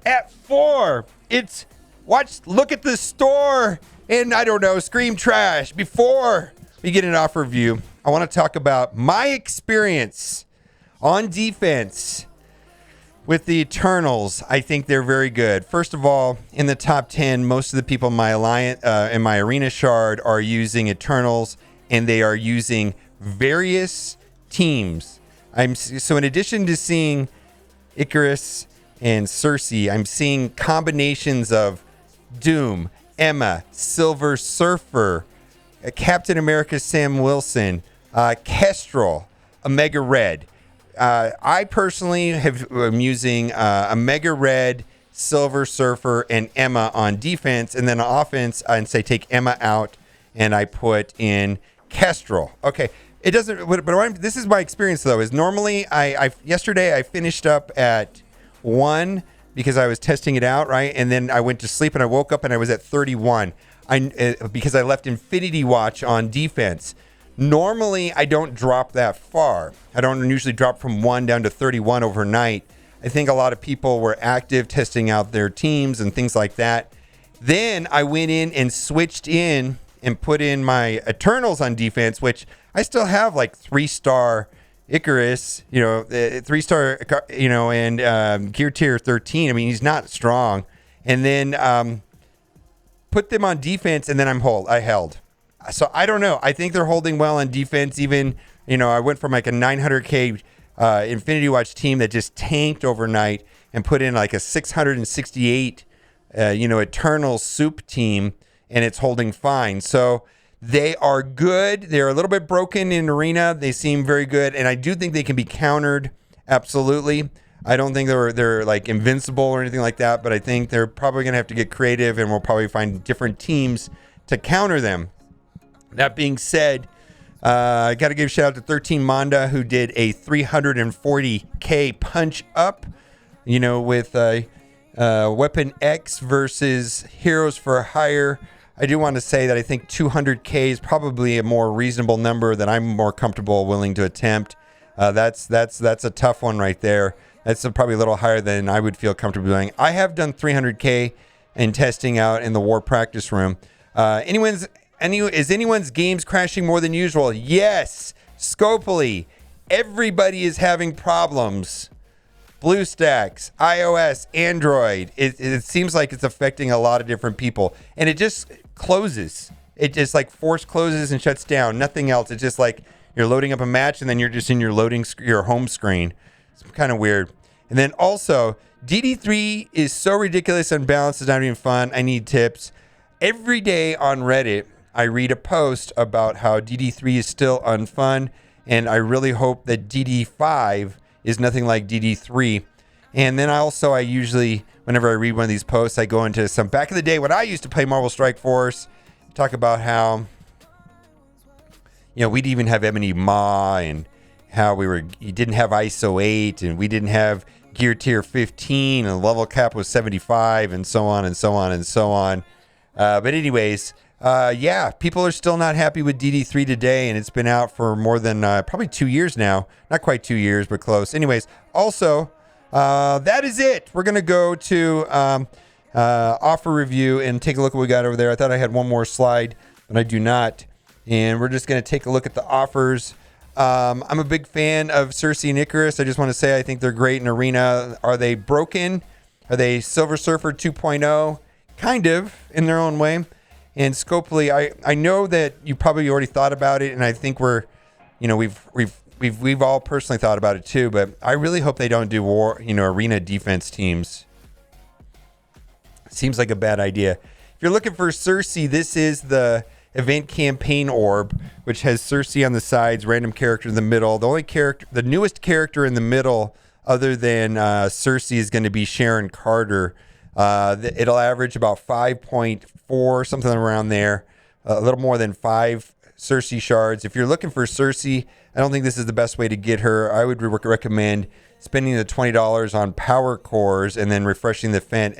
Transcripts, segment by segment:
At 4, look at the store and I don't know, scream trash. Before we get an offer review, I want to talk about my experience on defense with the Eternals. I think they're very good. First of all, in the top 10, most of the people in my in my arena shard are using Eternals, and they are using various teams. So in addition to seeing Icarus and Cersei, I'm seeing combinations of Doom, Emma, Silver Surfer, Captain America Sam Wilson, Kestrel, Omega Red. I personally am using Omega Red, Silver Surfer, and Emma on defense, and then on offense, I'd say take Emma out, and I put in Kestrel. Okay, it doesn't. But this is my experience though. Is normally yesterday I finished up at 1 because I was testing it out, right, and then I went to sleep and I woke up and I was at 31. Because I left Infinity Watch on defense. Normally, I don't drop that far. I don't usually drop from 1 down to 31 overnight. I think a lot of people were active testing out their teams and things like that. Then I went in and switched in and put in my Eternals on defense, which I still have like 3-star Icarus, 3-star, and gear tier 13. I mean, he's not strong. And then put them on defense, and then I held. So I don't know. I think they're holding well on defense. Even, I went from like a 900K Infinity Watch team that just tanked overnight and put in like a 668, Eternal soup team, and it's holding fine. So they are good. They're a little bit broken in arena. They seem very good, and I do think they can be countered. Absolutely. I don't think they're like invincible or anything like that, but I think they're probably going to have to get creative, and we'll probably find different teams to counter them. That being said, I got to give a shout out to 13 Manda, who did a 340K punch up, with Weapon X versus Heroes for Hire. I do want to say that I think 200K is probably a more reasonable number that I'm more comfortable willing to attempt. That's a tough one right there. That's probably a little higher than I would feel comfortable doing. I have done 300K in testing out in the war practice room. Is anyone's games crashing more than usual? Yes. Scopely. Everybody is having problems. BlueStacks, iOS, Android. It seems like it's affecting a lot of different people. And it just closes. It just like force closes and shuts down. Nothing else. It's just like you're loading up a match and then you're just in your your home screen. It's kind of weird. And then also, DD3 is so ridiculous and balanced, it's not even fun. I need tips. Every day on Reddit, I read a post about how DD3 is still unfun, and I really hope that DD5 is nothing like DD3. And then I usually, whenever I read one of these posts, I go into some back in the day when I used to play Marvel Strike Force, talk about how, we'd even have Ebony Maw, and how you didn't have ISO 8, and we didn't have gear tier 15, and the level cap was 75, and so on and so on and so on. But anyways, people are still not happy with DD3 today, and it's been out for more than probably 2 years now. Not quite 2 years, but close. Anyways, also, that is it. We're going to go to offer review and take a look at what we got over there. I thought I had one more slide, but I do not. And we're just going to take a look at the offers. I'm a big fan of Cersei and Icarus. I just want to say I think they're great in arena. Are they broken? Are they Silver Surfer 2.0? Kind of, in their own way. And Scopely, I know that you probably already thought about it, and I think we've all personally thought about it too. But I really hope they don't do arena defense teams. Seems like a bad idea. If you're looking for Cersei, this is the event campaign orb, which has Cersei on the sides, random character in the middle. The newest character in the middle, other than Cersei, is going to be Sharon Carter. It'll average about 5.4, something around there, a little more than 5 Cersei shards. If you're looking for Cersei, I don't think this is the best way to get her. I would recommend spending the $20 on power cores and then refreshing the vent,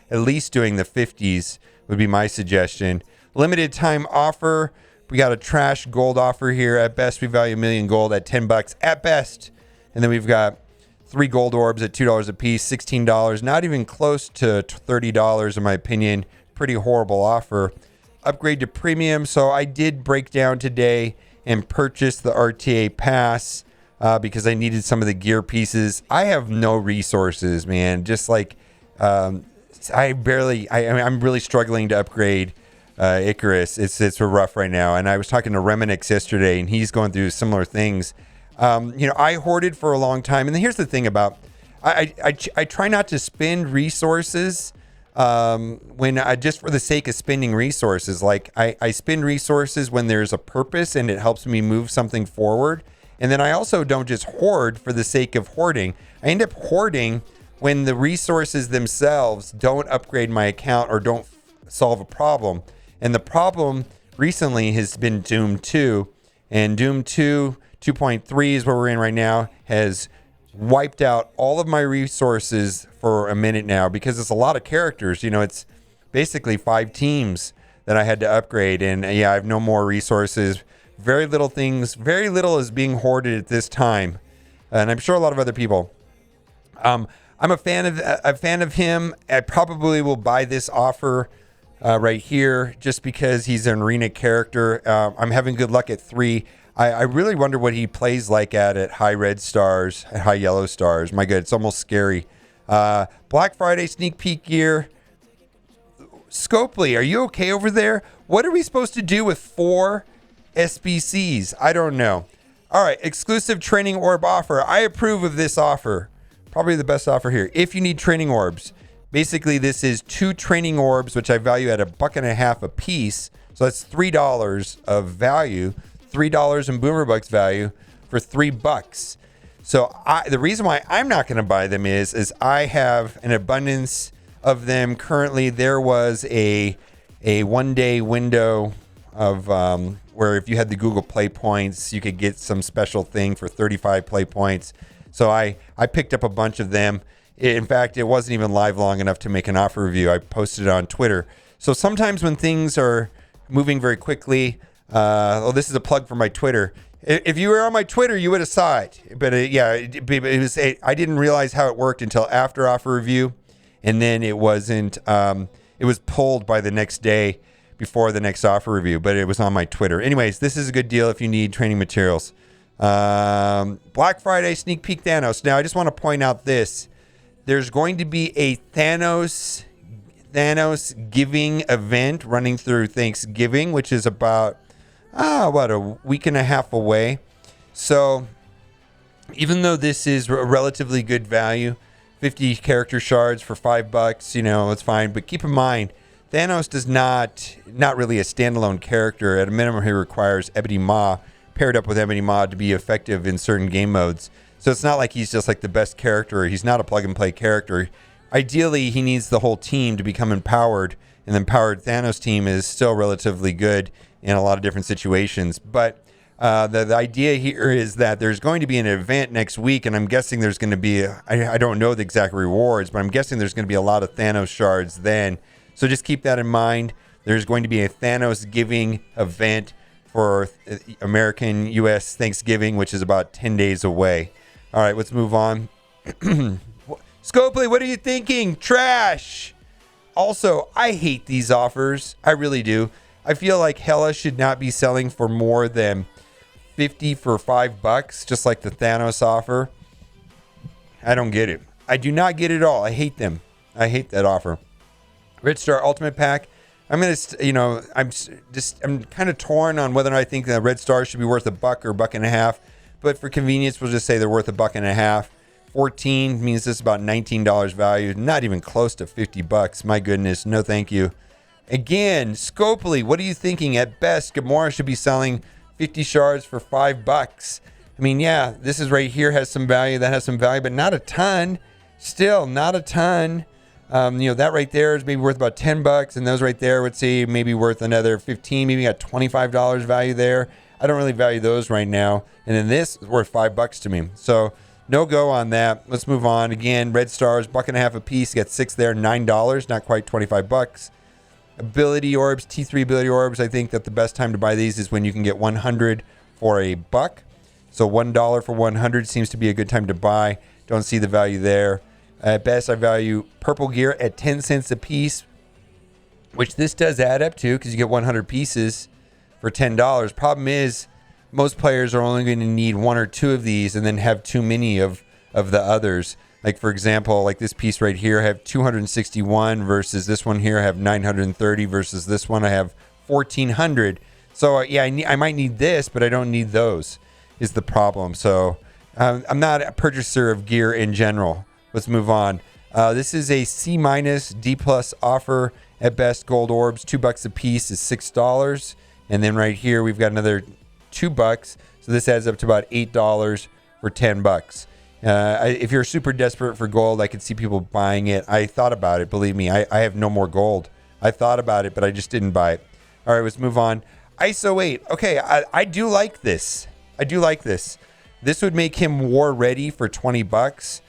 at least doing the 50s would be my suggestion. Limited time offer. We got a trash gold offer here. At best, we value $1 million gold at $10 at best. And then we've got 3 gold orbs at $2 a piece, $16. Not even close to $30 in my opinion. Pretty horrible offer. Upgrade to premium. So I did break down today and purchase the RTA pass because I needed some of the gear pieces. I have no resources, man. Just like I'm really struggling to upgrade Icarus. It's rough right now. And I was talking to Reminix yesterday, and he's going through similar things. I hoarded for a long time. And here's the thing about I try not to spend resources when I just for the sake of spending resources. Like I spend resources when there's a purpose and it helps me move something forward. And then I also don't just hoard for the sake of hoarding. I end up hoarding when the resources themselves don't upgrade my account or don't solve a problem. And the problem recently has been Doom 2. And Doom 2 2.3 is where we're in right now, has wiped out all of my resources for a minute now because it's a lot of characters. You know, it's basically 5 teams that I had to upgrade. And yeah, I have no more resources. Very little is being hoarded at this time. And I'm sure a lot of other people. I'm a fan of him. I probably will buy this offer right here just because he's an arena character. I'm having good luck at 3. I really wonder what he plays like at high red stars, at high yellow stars. My God, it's almost scary. Black Friday sneak peek gear. Scopely, are you okay over there? What are we supposed to do with 4 SBCs? I don't know. All right, exclusive training orb offer. I approve of this offer. Probably the best offer here. If you need training orbs, basically this is 2 training orbs, which I value at $1.50 a piece. So that's $3 of value. $3 in Boomer Bucks value for $3. So the reason why I'm not going to buy them is I have an abundance of them currently. There was a 1-day window of where if you had the Google Play points, you could get some special thing for 35 Play points. So I picked up a bunch of them. In fact, it wasn't even live long enough to make an offer review. I posted it on Twitter. So sometimes when things are moving very quickly, this is a plug for my Twitter. If you were on my Twitter, you would have saw it. But I didn't realize how it worked until after offer review, and then it wasn't. It was pulled by the next day before the next offer review, but it was on my Twitter. Anyways, this is a good deal if you need training materials. Black Friday sneak peek Thanos. Now, I just want to point out this: there's going to be a Thanos giving event running through Thanksgiving, which is about a week and a half away. So even though this is a relatively good value, 50 character shards for $5, it's fine. But keep in mind, Thanos does not really a standalone character. At a minimum, he requires Ebony Maw paired up with Ebony Maw to be effective in certain game modes. So it's not like he's just like the best character. He's not a plug and play character. Ideally, he needs the whole team to become empowered. An empowered Thanos team is still relatively good in a lot of different situations. But the idea here is that there's going to be an event next week, and I'm guessing there's going to be, I don't know the exact rewards, but I'm guessing there's going to be a lot of Thanos shards then. So just keep that in mind. There's going to be a Thanos giving event for American U.S. Thanksgiving, which is about 10 days away. All right, let's move on. Scopely, what are you thinking? Trash. Also, I hate these offers. I really do. I feel like Hela should not be selling for more than 50 for $5, just like the Thanos offer. I don't get it. I do not get it at all. I hate them. I hate that offer. Red Star Ultimate Pack. I'm kind of torn on whether or not I think the Red Star should be worth $1 or $1.50. But for convenience, we'll just say they're worth $1.50. 14 means this is about $19 value. Not even close to $50. My goodness. No, thank you. Again, Scopely, what are you thinking? At best, Gamora should be selling 50 shards for $5. I mean, yeah, this is right here has some value. That has some value, but not a ton. Still, not a ton. That right there is maybe worth about $10, and those right there would say maybe worth another 15. Maybe got $25 value there. I don't really value those right now. And then this is worth $5 to me. So no go on that. Let's move on. Again, Red Stars, $1.50 a piece. You got 6 there, $9, not quite $25. Ability Orbs, T3 Ability Orbs. I think that the best time to buy these is when you can get 100 for $1. So $1 for 100 seems to be a good time to buy. Don't see the value there. At best, I value purple gear at 10 cents a piece, which this does add up to because you get 100 pieces for $10. Problem is, most players are only going to need one or two of these and then have too many of the others. Like, for example, like this piece right here, I have 261 versus this one here, I have 930 versus this one, I have 1,400. So, yeah, I might need this, but I don't need those is the problem. So, I'm not a purchaser of gear in general. Let's move on. This is a C- D+ offer. At best, gold orbs, $2 a piece is $6. And then right here, we've got another $2. So this adds up to about $8 for $10. If you're super desperate for gold, I could see people buying it. I thought about it. Believe me, I have no more gold. I thought about it, but I just didn't buy it. All right, let's move on. ISO 8. Okay, I do like this. I do like this. This would make him war ready for $20.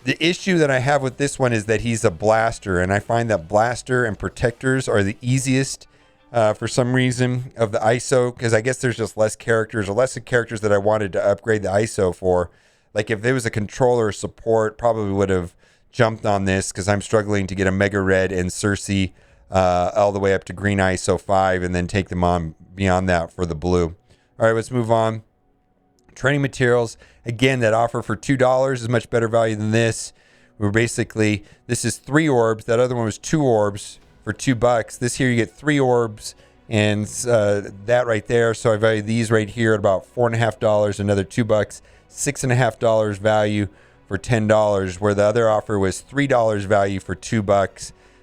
The issue that I have with this one is that he's a blaster, and I find that blaster and protectors are the easiest for some reason of the ISO, because I guess there's just less characters that I wanted to upgrade the ISO for. Like if there was a controller support, probably would have jumped on this because I'm struggling to get a Mega Red and Cersei all the way up to green ISO 5 and then take them on beyond that for the blue. All right, let's move on. Training materials. Again, that offer for $2 is much better value than this. This is 3 orbs. That other one was 2 orbs for $2. This here you get 3 orbs and that right there. So I value these right here at about $4.50, another $2, $6.50 value for $10, where the other offer was $3 value for $2. I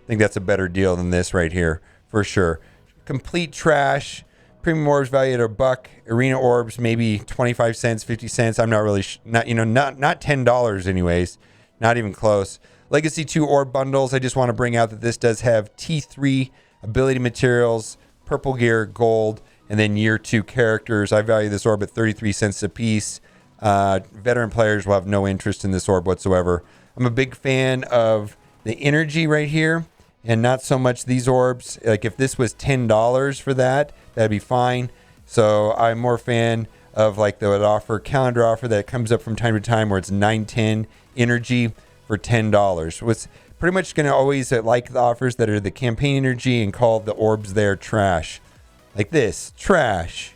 think that's a better deal than this right here for sure. Complete trash. Premium orbs valued at $1. Arena orbs maybe 25 cents, 50 cents. I'm not really not $10 anyways. Not even close. Legacy 2 orb bundles. I just want to bring out that this does have T3 ability materials, purple gear, gold, and then year 2 characters. I value this orb at 33 cents a piece. Veteran players will have no interest in this orb whatsoever. I'm a big fan of the energy right here and not so much these orbs. Like if this was $10 for that, that'd be fine. So I'm more fan of like the calendar offer that comes up from time to time where it's 910 energy for $10. What's pretty much going to always like the offers that are the campaign energy and call the orbs there trash. Like this, trash.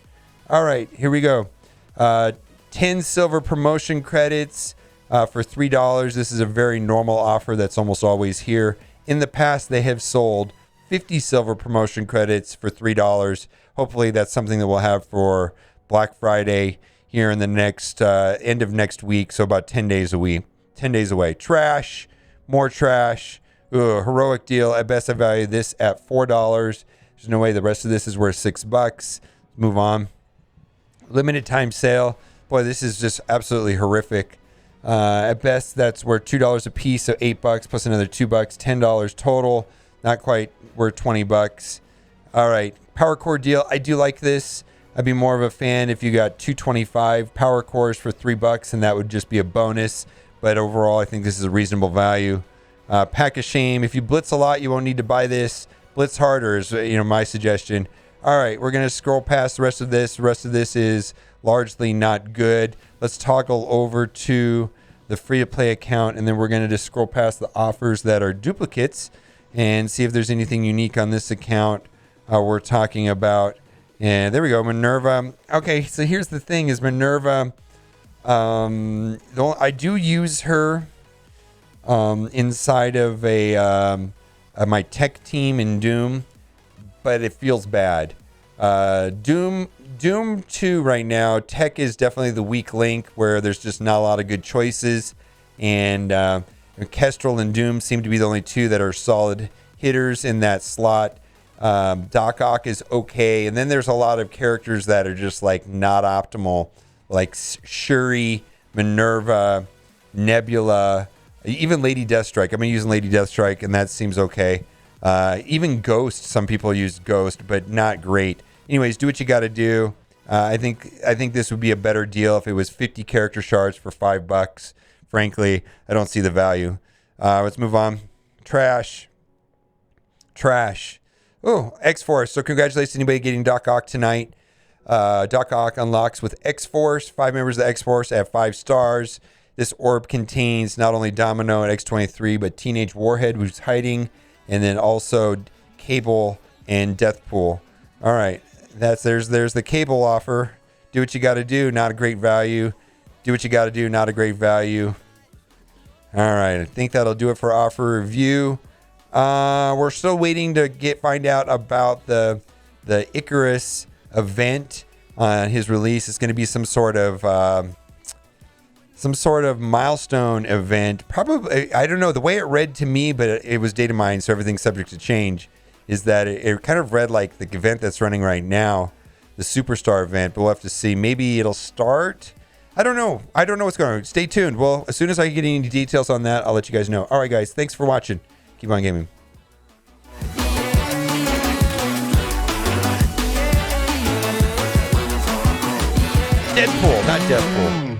All right, here we go. 10 silver promotion credits for $3. This is a very normal offer that's almost always here. In the past, they have sold 50 silver promotion credits for $3. Hopefully that's something that we'll have for Black Friday here in the next end of next week. So about 10 days away. Trash, more trash. Ugh, heroic deal. At best, I value this at $4. There's no way the rest of this is worth $6. Let's move on. Limited time sale. Boy, this is just absolutely horrific. At best, that's worth $2 a piece, so $8 plus another $2, $10 total. Not quite worth $20. All right, power core deal. I do like this. I'd be more of a fan if you got 225 power cores for $3, and that would just be a bonus. But overall, I think this is a reasonable value. Pack of shame. If you blitz a lot, you won't need to buy this. Blitz harder is my suggestion. All right, we're going to scroll past the rest of this. The rest of this is largely not good. Let's toggle over to the free-to-play account, and then we're going to just scroll past the offers that are duplicates and see if there's anything unique on this account we're talking about. And there we go, Minerva. Okay, so here's the thing is Minerva, I do use her inside of my tech team in Doom, but it feels bad. Doom 2 right now, tech is definitely the weak link where there's just not a lot of good choices. And Kestrel and Doom seem to be the only two that are solid hitters in that slot. Doc Ock is okay. And then there's a lot of characters that are just like not optimal, like Shuri, Minerva, Nebula, even Lady Deathstrike. I've been using Lady Deathstrike, and that seems okay. Even Ghost, some people use Ghost, but not great. Anyways, do what you got to do. I think this would be a better deal if it was 50 character shards for $5. Frankly, I don't see the value. Let's move on. Trash. Oh, X-Force. So congratulations to anybody getting Doc Ock tonight. Doc Ock unlocks with X-Force. 5 members of the X-Force at 5 stars. This orb contains not only Domino and X-23, but Teenage Warhead, who's hiding, and then also Cable and Deathpool. All right, there's the Cable offer. Do what you got to do. Not a great value. Do what you got to do. Not a great value. All right, I think that'll do it for offer review. We're still waiting to find out about the Icarus event on his release. It's going to be some sort of milestone event. Probably, I don't know, the way it read to me, but it was data mined, so everything's subject to change, is that it kind of read like the event that's running right now, the Superstar event, but we'll have to see. Maybe it'll start. I don't know what's going on. Stay tuned. Well, as soon as I get any details on that, I'll let you guys know. All right, guys, thanks for watching. Keep on gaming. Deadpool, not Deathpool.